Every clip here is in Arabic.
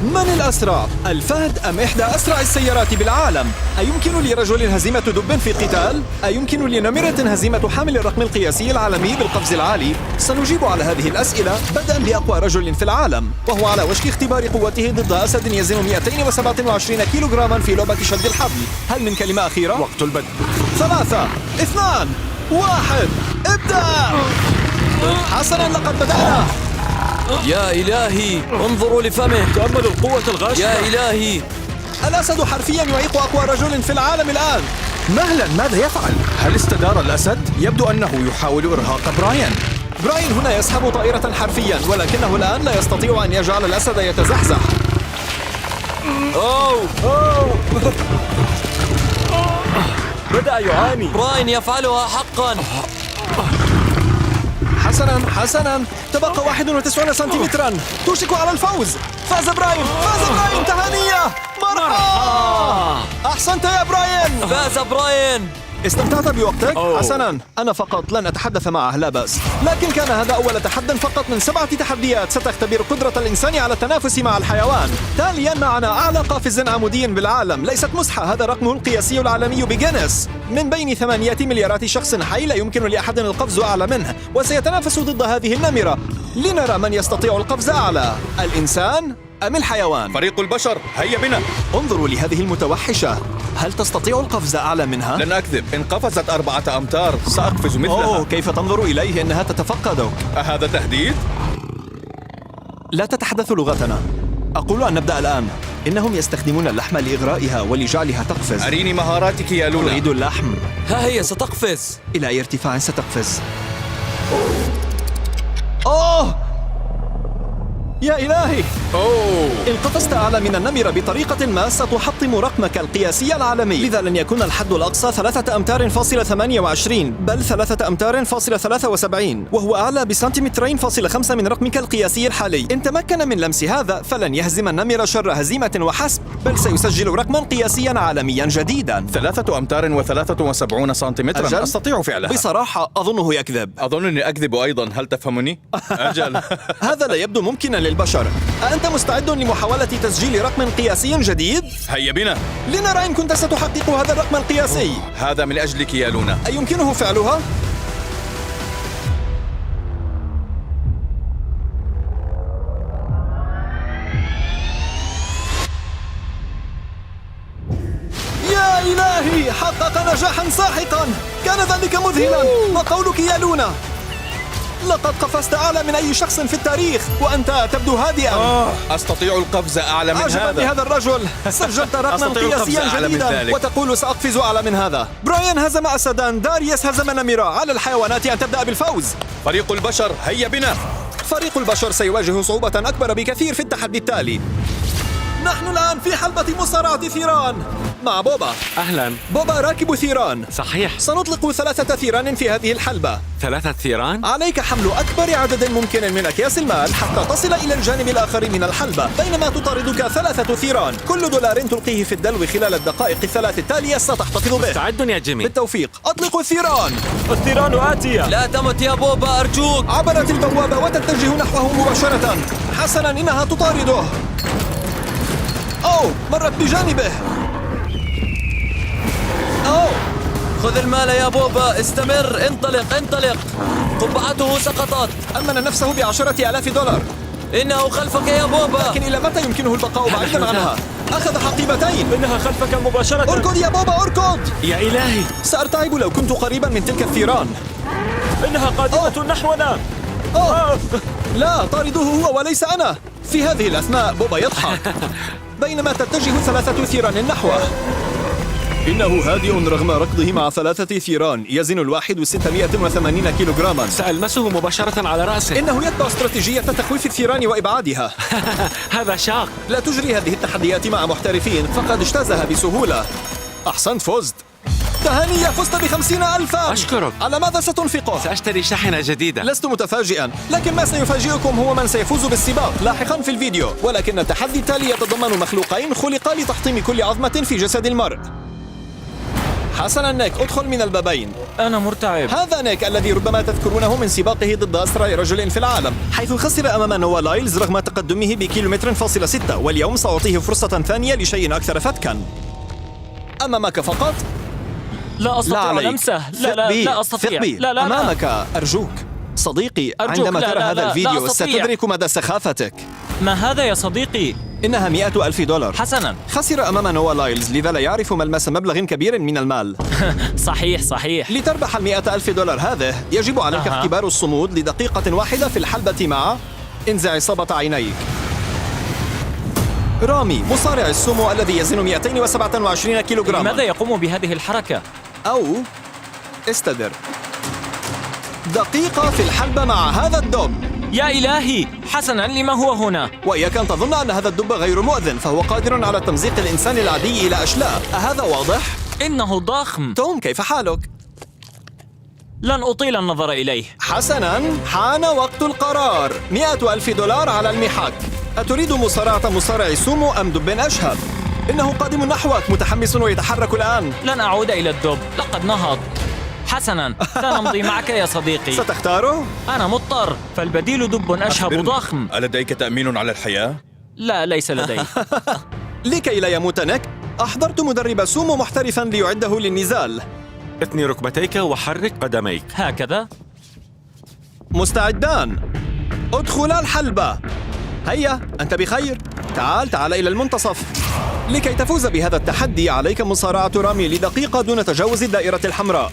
من الأسرع؟ الفهد أم إحدى أسرع السيارات بالعالم؟ أيمكن لرجل هزيمة دب في قتال؟ أيمكن لنمرة هزيمة حامل الرقم القياسي العالمي بالقفز العالي؟ سنجيب على هذه الأسئلة بدءا بأقوى رجل في العالم، وهو على وشك اختبار قوته ضد أسد يزن 227 كيلوغراما في لعبة شد الحبل. هل من كلمة أخيرة؟ وقت البدء. 3 2 1 ابدأ! حسناً، لقد بدأنا. يا إلهي، انظروا لفمه. تأملوا القوة الغاشمة. يا إلهي، الأسد حرفياً يعيق أقوى رجل في العالم الآن. مهلا، ماذا يفعل؟ هل استدار الأسد؟ يبدو أنه يحاول إرهاق براين. براين هنا يسحب طائرة حرفياً، ولكنه الآن لا يستطيع أن يجعل الأسد يتزحزح. بدأ يعاني. براين يفعلها حقا. حسناً، تبقى 91 سنتيمتراً. توشك على الفوز. فاز براين، تهانية. مرحبا. أحسنت يا براين. فاز براين. استمتعت بوقتك؟ حسناً، أنا فقط لن أتحدث معه، لا بأس. لكن كان هذا أول تحدي فقط من 7 تحديات ستختبر قدرة الإنسان على التنافس مع الحيوان. تالياً معنا أعلى قافز عمودي بالعالم، ليست مسحة، هذا رقمه القياسي العالمي بجينيس. من بين 8 مليارات شخص حي لا يمكن لأحد القفز أعلى منه، وسيتنافس ضد هذه النمرة. لنرى من يستطيع القفز أعلى، الإنسان أم الحيوان؟ فريق البشر، هيا بنا. انظروا لهذه المتوحشة، هل تستطيع القفز أعلى منها؟ لن أكذب، إن قفزت 4 أمتار سأقفز مثلها. كيف تنظر إليه؟ إنها تتفقدك. أهذا تهديد؟ لا تتحدث لغتنا. أقول أن نبدأ الآن. إنهم يستخدمون اللحم لإغرائها ولجعلها تقفز. أريني مهاراتك يا لونا. أريد اللحم. ها هي ستقفز. إلى أي ارتفاع ستقفز؟ يا إلهي! إن قفزت أعلى من النمرة بطريقة ما ستحطم رقمك القياسي العالمي، لذا لن يكون الحد الأقصى 3 أمتار فاصلة 28 بل 3 أمتار فاصلة 73، وهو أعلى بسنتيمترين فاصلة 5 من رقمك القياسي الحالي. إن تمكن من لمس هذا فلن يهزم النمر شر هزيمة وحسب، بل سيسجل رقما قياسيا عالميا جديدا. 3 أمتار و73 سنتيمترا. أجل؟ أستطيع فعلها. بصراحة أظنه يكذب. أظنني أكذب أيضا، هل تفهمني؟ أجل. هذا لا يبدو ممكنا للبشر. أنت مستعد لمحاولة تسجيل رقم قياسي جديد؟ هيا بنا. لنرى إن كنت ستحقق هذا الرقم القياسي. هذا من أجلك يا لونا. أيمكنه فعلها؟ يا إلهي، حقق نجاحا ساحقا. كان ذلك مذهلا. ما قولك يا لونا؟ لقد قفزت أعلى من أي شخص في التاريخ، وأنت تبدو هادئا. أستطيع القفز أعلى من عجبا هذا. بهذا الرجل. سجلت رقما قياسيا جديدا وتقول سأقفز أعلى من هذا. براين هزم أسدا، داريوس هزم نمرة. على الحيوانات أن تبدأ بالفوز. فريق البشر، هيا بنا. فريق البشر سيواجه صعوبة أكبر بكثير في التحدي التالي. نحن الآن في حلبة مصارعة ثيران مع بوبا. أهلا. بوبا راكب ثيران. صحيح. سنطلق 3 ثيران في هذه الحلبة. 3 ثيران؟ عليك حمل أكبر عدد ممكن من أكياس المال حتى تصل إلى الجانب الآخر من الحلبة، بينما تطاردك 3 ثيران. كل دولار تلقيه في الدلو خلال الدقائق الثلاث التالية ستحتفظ به. مستعد يا جيمي. بالتوفيق. أطلقوا الثيران. الثيران آتية. لا تمت يا بوبا، أرجوك. عبرت البوابة وتتجه نحوه مباشرة. حسنا، إنها تطارده. مرت بجانبه. خذ المال يا بوبا، استمر، انطلق. قبعته سقطت. أمن نفسه ب10,000 دولار. إنه خلفك يا بوبا. لكن إلى متى يمكنه البقاء بعيدا عنها؟ أخذ حقيبتين. إنها خلفك مباشرة. اركض يا بوبا، اركض. يا إلهي، سأرتعب لو كنت قريبا من تلك الثيران. إنها قادمة نحونا. لا، طاردوه هو وليس أنا. في هذه الأثناء بوبا يضحك بينما تتجه 3 ثيران نحوه. إنه هادئ رغم ركضه مع 3 ثيران. يزن الواحد 680 كيلوغراما. سألمسه مباشرة على رأسه. إنه يتبع استراتيجية تخويف الثيران وإبعادها. هذا شاق. لا تجري هذه التحديات مع محترفين، فقد اجتازها بسهولة. أحسنت، فزت. تهانية، فزت ب50,000. أشكرك. على ماذا ستنفقه؟ سأشتري شاحنة جديدة. لست متفاجئا، لكن ما سيفاجئكم هو من سيفوز بالسباق لاحقا في الفيديو. ولكن التحدي التالي يتضمن مخلوقين خلقا لتحطيم كل عظمة في جسد المرء. حسنا نيك، ادخل من البابين. أنا مرتعب. هذا نيك الذي ربما تذكرونه من سباقه ضد أسرع رجل في العالم، حيث خسر أمام نوا لايلز رغم تقدمه بكيلومتر فاصلة 6. واليوم سأعطيه فرصة ثانية لشيء أكثر فتكا. أمامك فقط. لا أستطيع لا أن عليك. أمسه. ثق بي. لا أستطيع. ثق بي. لا. أمامك أرجوك صديقي. أرجوك. عندما لا، ترى لا، هذا لا، الفيديو لا أستطيع. ستدرك مدى سخافتك. ما هذا يا صديقي؟ إنها $100,000. حسنا. خسر أمام نوا لايلز، لذا لا يعرف ملمس مبلغ كبير من المال. صحيح. لتربح $100,000 هذه يجب عليك اختبار الصمود لدقيقة واحدة في الحلبة مع انزع إصابة عينيك. رامي مصارع السومو الذي يزن 227 كيلوغراما. لماذا يقوم بهذه الحركة؟ أو استدر. دقيقة في الحلبة مع هذا الدب. يا إلهي. حسنا، لما هو هنا؟ وإياك أن تظن أن هذا الدب غير مؤذن، فهو قادر على تمزيق الإنسان العادي إلى أشلاء. أهذا واضح؟ إنه ضخم. توم، كيف حالك؟ لن أطيل النظر إليه. حسناً، حان وقت القرار. $100,000 على المحك. أتريد مصارعة مصارع سومو أم دب أشهب؟ إنه قادم نحوك، متحمس ويتحرك الآن. لن أعود إلى الدب، لقد نهض. حسنا، سنمضي معك يا صديقي. ستختاره؟ أنا مضطر، فالبديل دب أشهب ضخم. ألديك تأمين على الحياة؟ لا، ليس لدي. لكي لا يموت نيك، أحضرت مدرب سومو محترفاً ليعده للنزال. اثني ركبتيك وحرك قدميك. هكذا. مستعدان، ادخلا الحلبة. هيا، أنت بخير. تعال إلى المنتصف. لكي تفوز بهذا التحدي عليك مصارعة رامي لدقيقة دون تجاوز الدائرة الحمراء.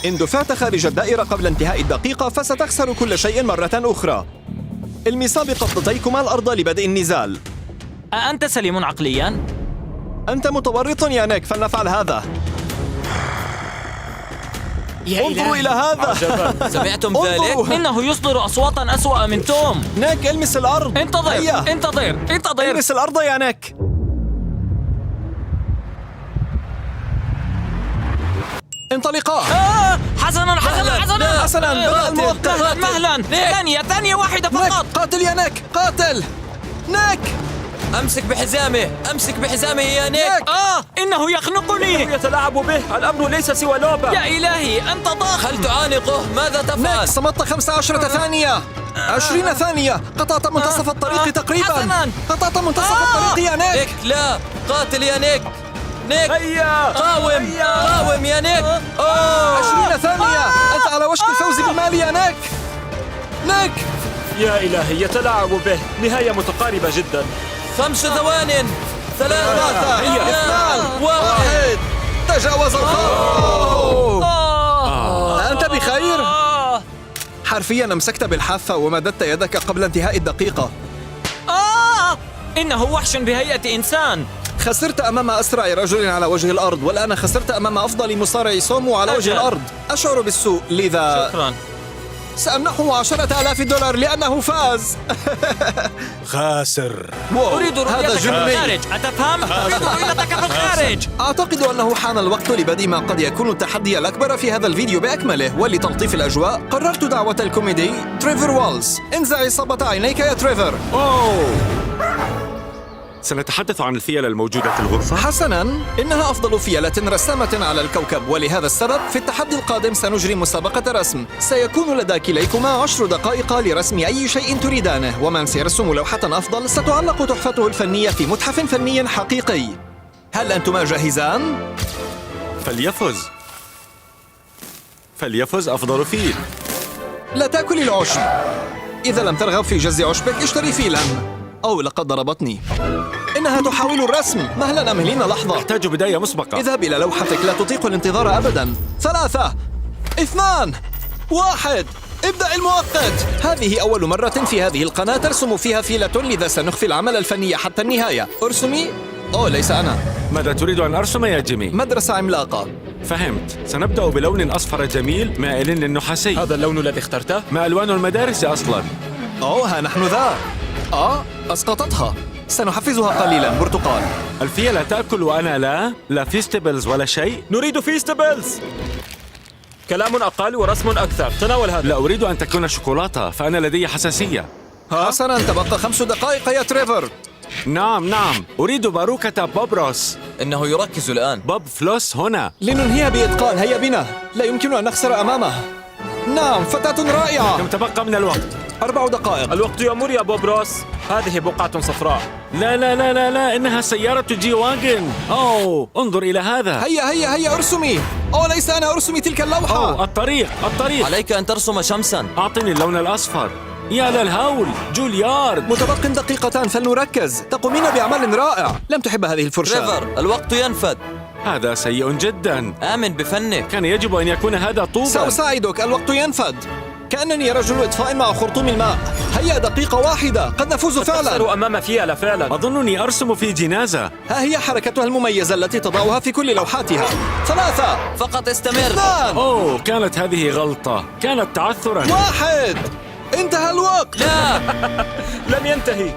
إن دفعت خارج الدائرة قبل انتهاء الدقيقة فستخسر كل شيء مرة أخرى. المسا بقبضتيكما الأرض لبدء النزال. أأنت سليم عقليا؟ أنت متورط يا نيك، فلنفعل هذا. انظروا إلى هذا. سمعتم ذلك؟ انظروا. إنه يصدر أصواتا أسوأ من توم. نيك، المس الأرض. انتظر. هيا. انتظر. المس الأرض يا نيك. انطلقا. حسنا. بدأ الموقف. مهلا. ثانية واحدة نيك، فقط. قاتل يا نيك، قاتل. نيك. امسك بحزامه يا نيك. إنه يخنقني. يتلاعب به، الأمر ليس سوى لعبة. يا إلهي، أنت ضخم. هل تعانقه؟ ماذا نيك، تفعل؟ صمت 15 ثانية. 20 ثانية. قطعت منتصف الطريق تقريبا. حسناً. قطعت منتصف الطريق يا نيك. نيك، لا، قاتل يا نيك. هيا. قاوم يا نيك. 20 ثانية. أنت على وشك الفوز بالمال يا نيك. نيك. يا إلهي، يتلاعب به. نهاية متقاربة جدا. 5 ثوان. 3 2 1. 1. تجاوز الخط. أنت بخير؟ حرفيا أمسكت بالحافة ومددت يدك قبل انتهاء الدقيقة. إنه وحش بهيئة إنسان. خسرت أمام أسرع رجل على وجه الأرض، والآن خسرت أمام أفضل مصارع سومو على وجه أجل. الأرض. أشعر بالسوء، لذا شكرا. سأمنحه $10,000 لأنه فاز. خاسر. أريد هذا رؤيتك في جنوني. الخارج، أتفهم؟ أريد رؤيتك في الخارج. أعتقد أنه حان الوقت لبدء ما قد يكون التحدي الأكبر في هذا الفيديو بأكمله، ولتلطيف الأجواء قررت دعوة الكوميدي تريفر والز. انزع إصابة عينيك يا تريفر. سنتحدث عن الفيلة الموجودة في الغرفة. حسناً، إنها أفضل فيلة رسامة على الكوكب، ولهذا السبب في التحدي القادم سنجري مسابقة رسم. سيكون لدى كليكما 10 دقائق لرسم أي شيء تريدانه، ومن سيرسم لوحة أفضل ستعلق تحفته الفنية في متحف فني حقيقي. هل أنتما جاهزان؟ فليفز أفضل فيل. لا تأكل العشب. إذا لم ترغب في جز عشبك اشتري فيلاً. أو لقد ضربتني. إنها تحاول الرسم. مهلا، أمهلين لحظة. أحتاج بداية مسبقة. اذهب إلى لوحتك، لا تطيق الانتظار أبدا. 3 2 1. ابدأ المؤقت. هذه أول مرة في هذه القناة ترسم فيها فيلة، لذا سنخفي العمل الفني حتى النهاية. ارسمي. ليس أنا. ماذا تريد أن أرسم يا جيمي؟ مدرسة عملاقة. فهمت. سنبدأ بلون أصفر جميل مائل للنحاسي. هذا اللون الذي اخترته؟ ما ألوان المدارس أصلاً؟ ها نحن ذا. أسقطتها. سنحفزها قليلا. برتقال. الفيلة تأكل وأنا لا فيستبلز ولا شيء. نريد فيستبلز. كلام أقل ورسم أكثر. تناول هذا. لا أريد أن تكون شوكولاتة، فأنا لدي حساسية. حسنا، تبقى 5 دقائق يا تريفر. نعم، أريد باروكة بوبروس. إنه يركز الآن. بوب فلوس هنا. لننهيها بإتقان، هيا بنا. لا يمكن أن نخسر أمامه. نعم، فتاة رائعة. كم تبقى من الوقت؟ 4 دقائق. الوقت يمر يا بوب روس. هذه بقعة صفراء. لا لا لا لا لا، إنها سيارة جي واجن. أوه، انظر إلى هذا. هيا ارسمي. ليس أنا أرسمي تلك اللوحة. أوه، الطريق. عليك أن ترسم شمساً. أعطني اللون الأصفر. يا للهول، جوليارد. متبق دقيقتان فلنركز. تقومين بعمل رائع. لم تحب هذه الفرشاة. تريفر، الوقت ينفد. هذا سيء جدا. آمن بفنك. كان يجب أن يكون هذا طوبا. سأساعدك، الوقت ينفد. كأنني رجل إطفاء مع خرطوم الماء. هيا دقيقة واحدة، قد نفوز فعلا. تخسر أمام فيلا فعلا. أظنني أرسم في جنازة. ها هي حركتها المميزة التي تضعها في كل لوحاتها. 3 فقط استمر. 2 أوه، كانت هذه غلطة. كانت تعثرا. 1 انتهى الوقت. لا. لم ينتهي.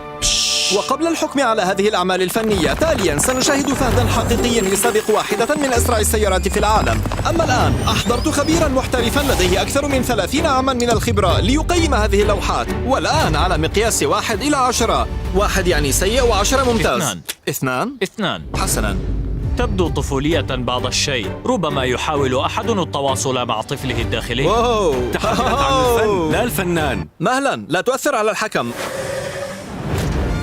وقبل الحكم على هذه الأعمال الفنية، تاليا سنشاهد فهدا حقيقيا يسابق واحدة من أسرع السيارات في العالم. أما الآن أحضرت خبيرا محترفا لديه أكثر من 30 عاما من الخبرة ليقيم هذه اللوحات. والآن على مقياس 1 إلى 10. 1 يعني سيء و10 ممتاز. 2 حسنا. تبدو طفولية بعض الشيء. ربما يحاول أحد التواصل مع طفله الداخلي. واو، تحدثت عن الفن لا الفنان. مهلا، لا تؤثر على الحكم.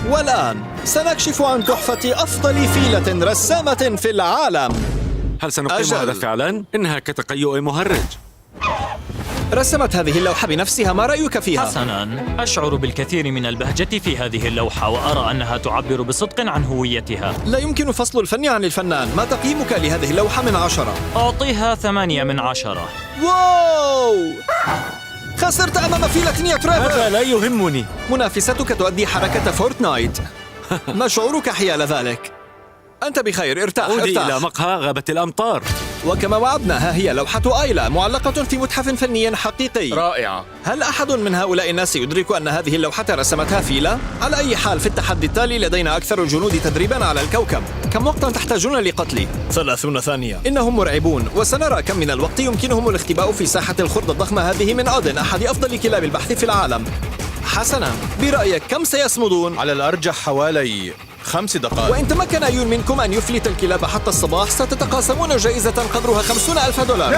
والآن سنكشف عن تحفة أفضل فيلة رسامة في العالم. هل سنقيم أجل. هذا فعلا؟ إنها كتقيؤ مهرج. رسمت هذه اللوحة بنفسها، ما رأيك فيها؟ حسناً، أشعر بالكثير من البهجة في هذه اللوحة، وأرى أنها تعبر بصدق عن هويتها. لا يمكن فصل الفن عن الفنان. ما تقييمك لهذه اللوحة من 10؟ أعطيها 8 من 10. واو! خسرت أمام فيلة يا تريفر. هذا لا يهمني. منافستك تؤدي حركة فورتنايت. ما شعورك حيال ذلك؟ أنت بخير، ارتاح عودي إلى ارتاح. مقهى غابت الأمطار. وكما وعدنا، ها هي لوحة آيلا معلقة في متحف فني حقيقي. رائعة. هل أحد من هؤلاء الناس يدرك أن هذه اللوحة رسمتها فيلا؟ على أي حال، في التحدي التالي لدينا أكثر الجنود تدريبا على الكوكب. كم وقتا تحتاجون لقتلي؟ 30 ثانية. إنهم مرعبون، وسنرى كم من الوقت يمكنهم الاختباء في ساحة الخرد الضخمة هذه من أودن، أحد أفضل كلاب البحث في العالم. حسنا، برأيك كم سيصمدون؟ على الأرجح حوالي 5 دقائق. وإن تمكن أي منكم أن يفلت الكلاب حتى الصباح، ستتقاسمون جائزة قدرها $50,000.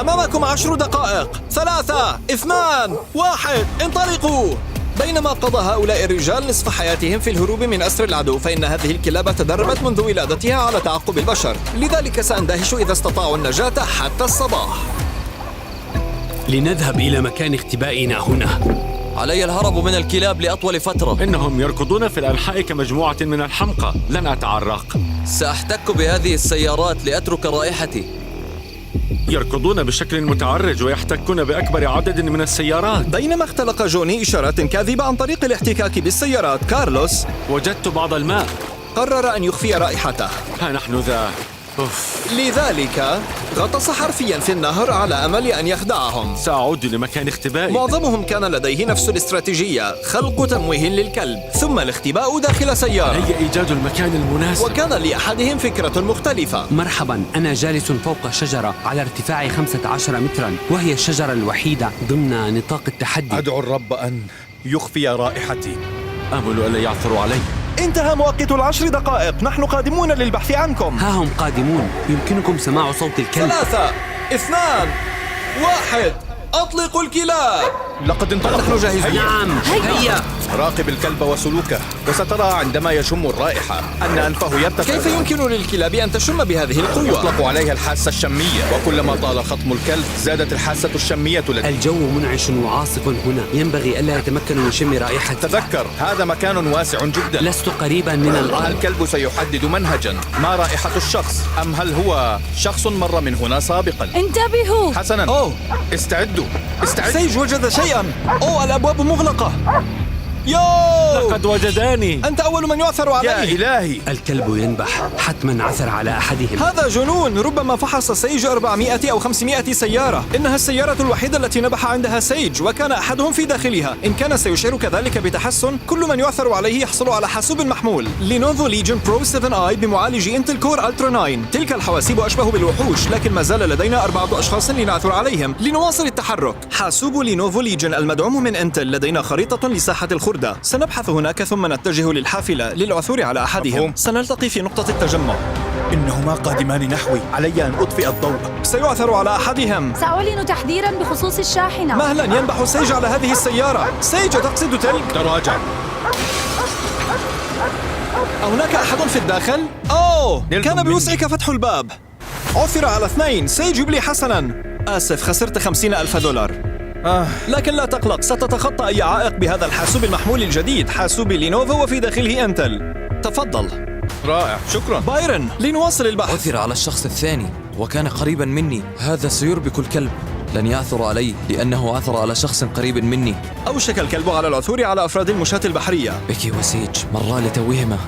أمامكم 10 دقائق. 3 2 1 انطلقوا. بينما قضى هؤلاء الرجال نصف حياتهم في الهروب من أسر العدو، فإن هذه الكلاب تدربت منذ ولادتها على تعقب البشر. لذلك سأندهش إذا استطاعوا النجاة حتى الصباح. لنذهب إلى مكان اختبائنا هنا. علي الهرب من الكلاب لأطول فترة. إنهم يركضون في الأنحاء كمجموعة من الحمقى. لن أتعرق. سأحتك بهذه السيارات لأترك رائحتي. يركضون بشكل متعرج ويحتكون بأكبر عدد من السيارات. بينما اختلق جوني إشارات كاذبة عن طريق الاحتكاك بالسيارات، كارلوس وجدت بعض الماء. قرر أن يخفي رائحته. ها نحن ذا. لذلك غطس حرفيا في النهر على أمل أن يخدعهم. سأعود لمكان اختبائي. معظمهم كان لديه نفس الاستراتيجية، خلق تمويه للكلب ثم الاختباء داخل سيارة. هي إيجاد المكان المناسب. وكان لأحدهم فكرة مختلفة. مرحبا، أنا جالس فوق شجرة على ارتفاع 15 مترا، وهي الشجرة الوحيدة ضمن نطاق التحدي. أدعو الرب أن يخفي رائحتي. آمل ألا يعثروا علي. انتهى مؤقت 10 دقائق. نحن قادمون للبحث عنكم. ها هم قادمون. يمكنكم سماع صوت الكلب. 3 2 1 أطلقوا الكلاب. لقد انطلق. نحن جاهزون. نعم، هيا. راقب الكلب وسلوكه، وسترى عندما يشم الرائحة أن أنفه يرتفع. كيف يمكن للكلاب أن تشم بهذه القوة؟ يطلق عليها الحاسة الشمية، وكلما طال خطم الكلب زادت الحاسة الشمية لديه. الجو منعش وعاصف هنا، ينبغي ألا يتمكنوا من شم رائحتي. تذكر، هذا مكان واسع جدا. لست قريبا من الأرض. الكلب سيحدد منهجا. ما رائحة الشخص؟ أم هل هو شخص مر من هنا سابقا؟ انتبهوا. حسنا، استعدوا. سيج وجد شيئا. الأبواب مغلقة. يو! لقد وجداني. أنت أول من يعثر يا عليه. إلهي. الكلب ينبح، حتما عثر على أحدهم. هذا جنون. ربما فحص سيج 400 أو 500 سيارة. إنها السيارة الوحيدة التي نبح عندها سيج، وكان أحدهم في داخلها. إن كان سيشعر كذلك بتحسن، كل من يعثر عليه يحصل على حاسوب محمول. لينوفو ليجن برو 7i بمعالج انتل كور الترا 9. تلك الحواسيب أشبه بالوحوش، لكن ما زال لدينا 4 أشخاص لنعثر عليهم. لنواصل التحرك. حاسوب لينوفو ليجن المدعوم من انتل. لدينا خريطة لساحة الخرد البوردة. سنبحث هناك ثم نتجه للحافلة للعثور على أحدهم. مفهوم. سنلتقي في نقطة التجمع. إنهما قادمان نحوي، علي أن أطفئ الضوء. سيعثر على أحدهم. سأعلن تحذيرا بخصوص الشاحنة. مهلا، ينبح سيج على هذه السيارة. سيج تقصد تلك؟ تراجع. هناك أحد في الداخل؟ أوه، نلت كان مني. بوسعك فتح الباب. عثر على 2. سيجيب لي حسنا. آسف، خسرت $50,000. لكن لا تقلق، ستتخطى أي عائق بهذا الحاسوب المحمول الجديد، حاسوب لينوفو وفي داخله أنتل. تفضل. رائع، شكرا. بايرن، لنواصل البحث. عثر على الشخص الثاني وكان قريبا مني. هذا سيربك الكلب. لن يعثر علي لأنه عثر على شخص قريب مني. أوشك الكلب على العثور على أفراد المشاة البحرية. بكي وسيج مرا لتوهما.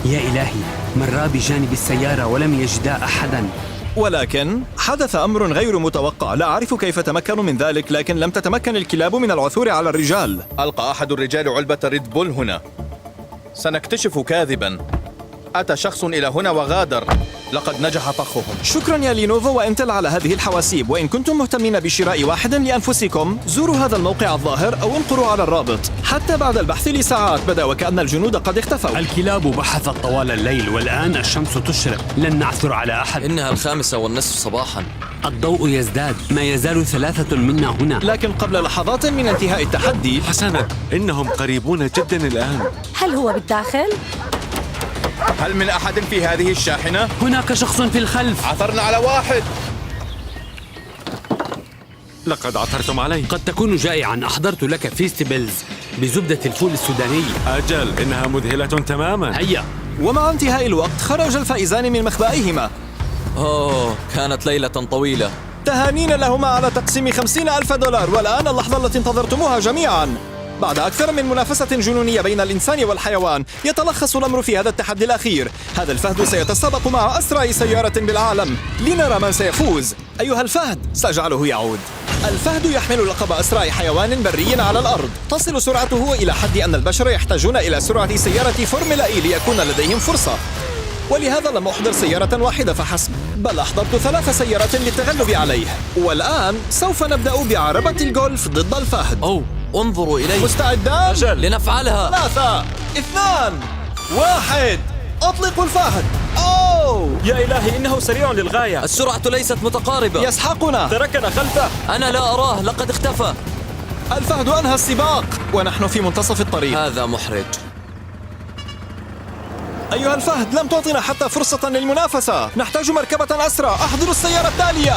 يا إلهي، مرا بجانب السيارة ولم يجدا أحدا. ولكن حدث أمر غير متوقع، لا أعرف كيف تمكنوا من ذلك، لكن لم تتمكن الكلاب من العثور على الرجال. ألقى أحد الرجال علبة ريد بول هنا. سنكتشف كاذبا. أتى شخص إلى هنا وغادر. لقد نجح طخهم. شكرا يا لينوفو وإنتل على هذه الحواسيب، وإن كنتم مهتمين بشراء واحد لأنفسكم زوروا هذا الموقع الظاهر أو انقروا على الرابط. حتى بعد البحث لساعات بدا وكأن الجنود قد اختفوا. الكلاب بحثت طوال الليل والآن الشمس تشرق. لن نعثر على أحد. إنها 5:30 صباحا. الضوء يزداد. ما يزال 3 منا هنا. لكن قبل لحظات من انتهاء التحدي حسنا، إنهم قريبون جدا الآن. هل هو بالداخل؟ هل من أحد في هذه الشاحنة؟ هناك شخص في الخلف. عثرنا على واحد. لقد عثرتم علي. قد تكون جائعا. أحضرت لك فيستبلز بزبدة الفول السوداني. أجل، إنها مذهلة تماما. هيا. ومع انتهاء الوقت خرج الفائزان من مخبئهما. أوه، كانت ليلة طويلة. تهانينا لهما على تقسيم $50,000. والآن اللحظة التي انتظرتموها جميعا. بعد أكثر من منافسة جنونية بين الإنسان والحيوان، يتلخص الأمر في هذا التحدي الأخير. هذا الفهد سيتسابق مع أسرع سيارة بالعالم لنرى من سيفوز. أيها الفهد، سأجعله يعود. الفهد يحمل لقب أسرع حيوان بري على الأرض. تصل سرعته إلى حد أن البشر يحتاجون إلى سرعة سيارة فورمولا إي ليكون لديهم فرصة. ولهذا لم أحضر سيارة واحدة فحسب، بل أحضرت 3 سيارات للتغلب عليه. والآن سوف نبدأ بعربة الجولف ضد الفهد. أوه، انظروا إلي. مستعدان؟ أجل. لنفعلها. 3 2 1 أطلقوا الفهد. أوه، يا إلهي، إنه سريع للغاية. السرعة ليست متقاربة. يسحقنا. تركنا خلفه. أنا لا أراه، لقد اختفى. الفهد أنهى السباق ونحن في منتصف الطريق. هذا محرج. أيها الفهد، لم تعطنا حتى فرصة للمنافسة. نحتاج مركبة أسرع. أحضروا السيارة التالية.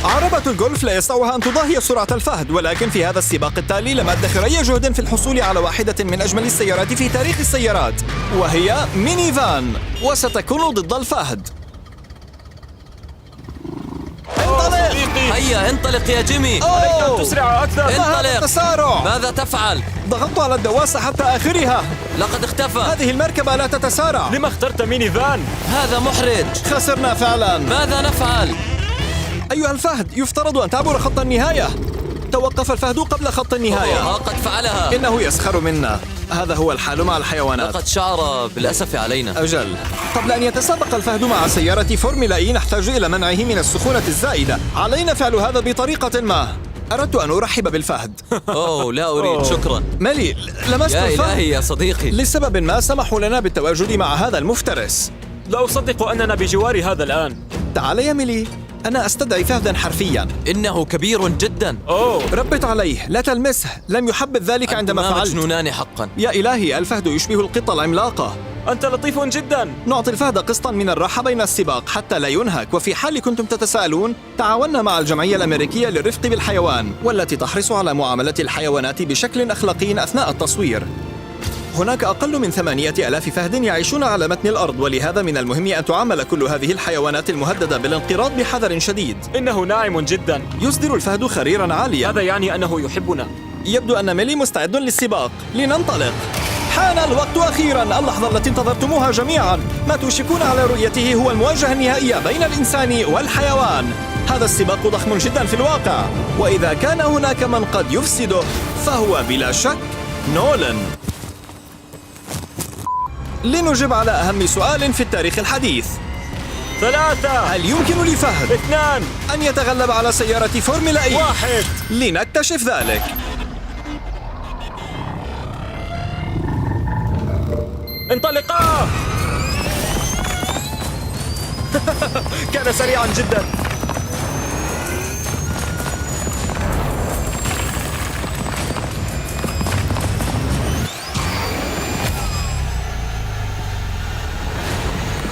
عربة الجولف لا يسعها أن تضاهي سرعة الفهد، ولكن في هذا السباق التالي لم أدخر أي جهد في الحصول على واحدة من أجمل السيارات في تاريخ السيارات، وهي ميني فان، وستكون ضد الفهد. انطلق! هيا انطلق يا جيمي. أوه! تسرع أكثر. ما هذا انطلق. التسارع؟ ماذا تفعل؟ ضغطت على الدواسة حتى آخرها. لقد اختفى. هذه المركبة لا تتسارع. لما اخترت ميني فان؟ هذا محرج. خسرنا فعلا. ماذا نفعل؟ أيها الفهد، يفترض أن تعبر خط النهاية. توقف الفهد قبل خط النهاية. قد فعلها. إنه يسخر منا. هذا هو الحال مع الحيوانات. لقد شعر بالأسف علينا. أجل، قبل أن يتسابق الفهد مع سيارة فورمولا إي نحتاج إلى منعه من السخونة الزائدة. علينا فعل هذا بطريقة ما. أردت أن أرحب بالفهد. أوه، لا أريد، شكرا. ميلي، لمست يا الفهد. إلهي يا صديقي. لسبب ما سمحوا لنا بالتواجد مع هذا المفترس. لا أصدق أننا بجوار هذا الآن. تعال يا ميلي، أنا أستدعي فهدا حرفيا. إنه كبير جدا. أوه، ربت عليه، لا تلمسه. لم يحبذ ذلك عندما أنتما فعلت. مجنونان حقا. يا إلهي، الفهد يشبه القطة العملاقة. أنت لطيف جدا. نعطي الفهد قسطا من الراحة بين السباق حتى لا ينهك. وفي حال كنتم تتساءلون، تعاوننا مع الجمعية الأمريكية للرفق بالحيوان، والتي تحرص على معاملة الحيوانات بشكل أخلاقي أثناء التصوير. هناك أقل من 8,000 فهد يعيشون على متن الأرض، ولهذا من المهم أن تعامل كل هذه الحيوانات المهددة بالانقراض بحذر شديد. إنه ناعم جدا. يصدر الفهد خريرا عاليا. هذا يعني أنه يحبنا. يبدو أن ميلي مستعد للسباق. لننطلق. حان الوقت أخيرا، اللحظة التي انتظرتموها جميعا. ما توشكون على رؤيته هو المواجهة النهائية بين الإنسان والحيوان. هذا السباق ضخم جدا في الواقع، وإذا كان هناك من قد يفسده فهو بلا شك نولان. لنجب على أهم سؤال في التاريخ الحديث. 3 هل يمكن لفهد 2 أن يتغلب على سيارة فورمولا إي؟ 1. لنكتشف ذلك. انطلقا! كان سريعا جدا.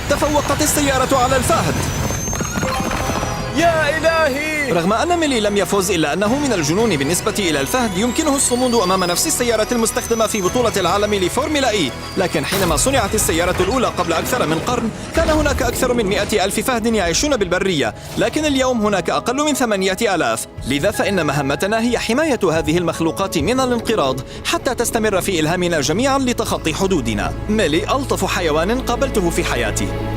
تفوقت السيارة على الفهد. يا إلهي! رغم أن ميلي لم يفز إلا أنه من الجنون بالنسبة إلى الفهد يمكنه الصمود أمام نفس السيارة المستخدمة في بطولة العالم لفورمولا إي. لكن حينما صنعت السيارة الأولى قبل أكثر من قرن كان هناك أكثر من 100,000 فهد يعيشون بالبرية، لكن اليوم هناك أقل من 8,000. لذا فإن مهمتنا هي حماية هذه المخلوقات من الانقراض حتى تستمر في إلهامنا جميعا لتخطي حدودنا. ميلي ألطف حيوان قابلته في حياتي.